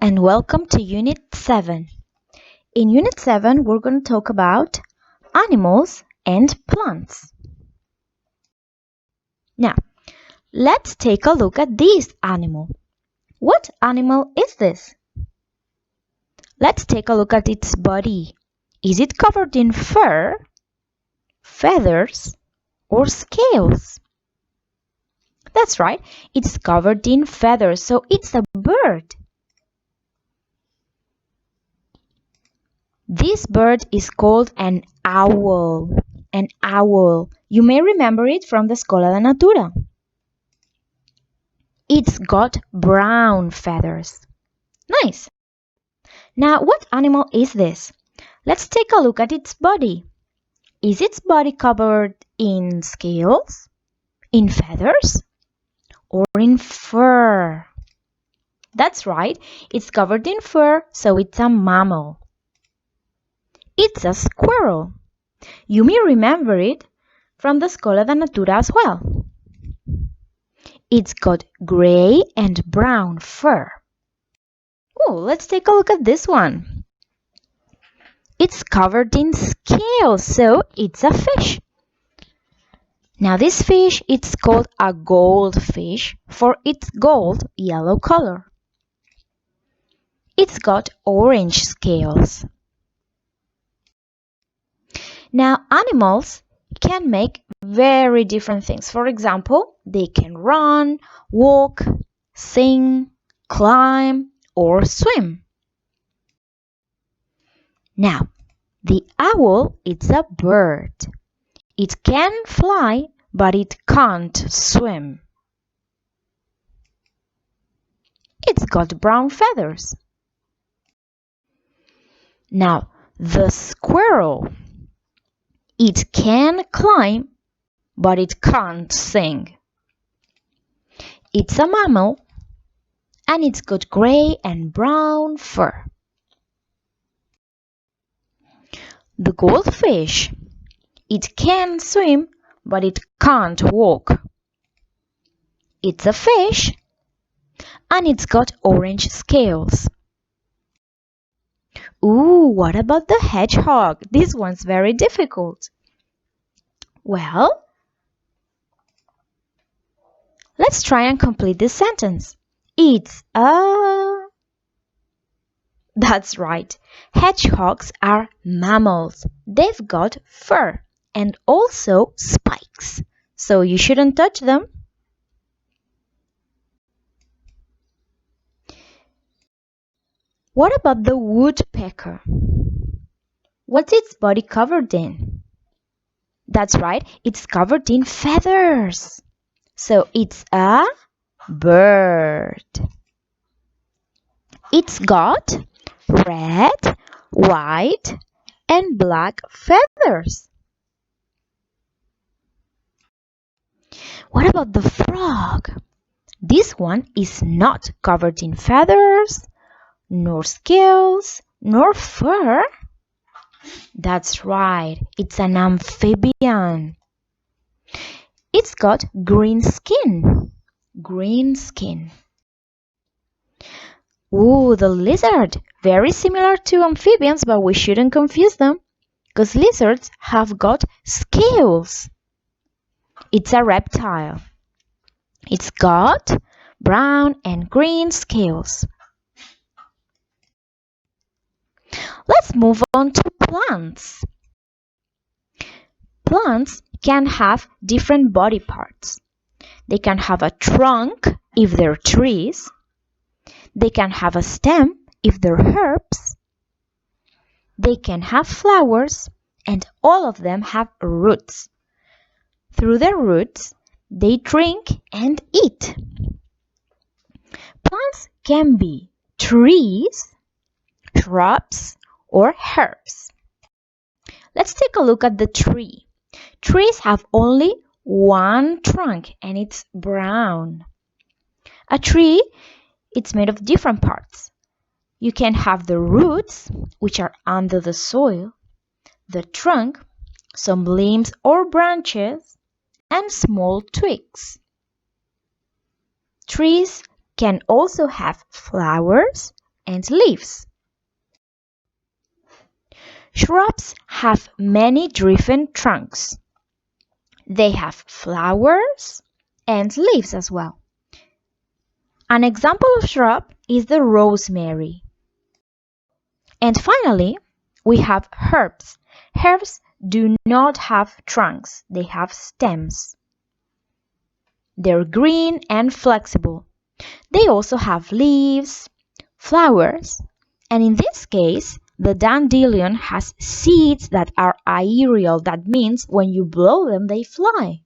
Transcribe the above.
and welcome to Unit 7. In Unit 7, we're going to talk about animals and plants. Now, let's take a look at this animal. What animal is this? Let's take a look at its body. Is it covered in fur, feathers, or scales? That's right, it's covered in feathers, so it's a bird. This bird is called an owl. An owl. You may remember it from the Escola de Natura. It's got brown feathers. Nice. Now, what animal is this? Let's take a look at its body. Is its body covered in scales, in feathers, or in fur? That's right, it's covered in fur, so it's a mammal. It's a squirrel. You may remember it from the Escola de Natura as well. It's got gray and brown fur. Oh, let's take a look at this one. It's covered in scales, so it's a fish. Now this fish, it's called a goldfish for its gold yellow color. It's got orange scales. Now, animals can make very different things. For example, they can run, walk, sing, climb, or swim. Now, the owl is a bird. It can fly, but it can't swim. It's got brown feathers. Now, the squirrel. It can climb, but it can't sing. It's a mammal, and it's got gray and brown fur. The goldfish. It can swim, but it can't walk. It's a fish, and it's got orange scales. Ooh, what about the hedgehog? This one's very difficult. Well, let's try and complete this sentence. It's a... That's right. Hedgehogs are mammals. They've got fur and also spikes, so you shouldn't touch them. What about the woodpecker? What's its body covered in? That's right, it's covered in feathers. So it's a bird. It's got red, white, and black feathers. What about the frog? This one is not covered in feathers, nor scales, nor fur. That's right, it's an amphibian. It's got green skin. Green skin. Ooh, the lizard. Very similar to amphibians, but we shouldn't confuse them, because lizards have got scales. It's a reptile. It's got brown and green scales. Let's move on to plants. Plants can have different body parts. They can have a trunk if they're trees. They can have a stem if they're herbs. They can have flowers, and all of them have roots. Through their roots, they drink and eat. Plants can be trees, shrubs, or herbs. Let's take a look at the tree. Trees have only one trunk and it's brown. A tree, it's made of different parts. You can have the roots, which are under the soil, the trunk, some limbs or branches, and small twigs. Trees can also have flowers, and leaves. Shrubs have many different trunks. They have flowers and leaves as well. An example of shrub is the rosemary. And finally, we have herbs. Herbs do not have trunks, they have stems. They're green and flexible. They also have leaves, flowers, and in this case, the dandelion has seeds that are aerial. That means when you blow them, they fly.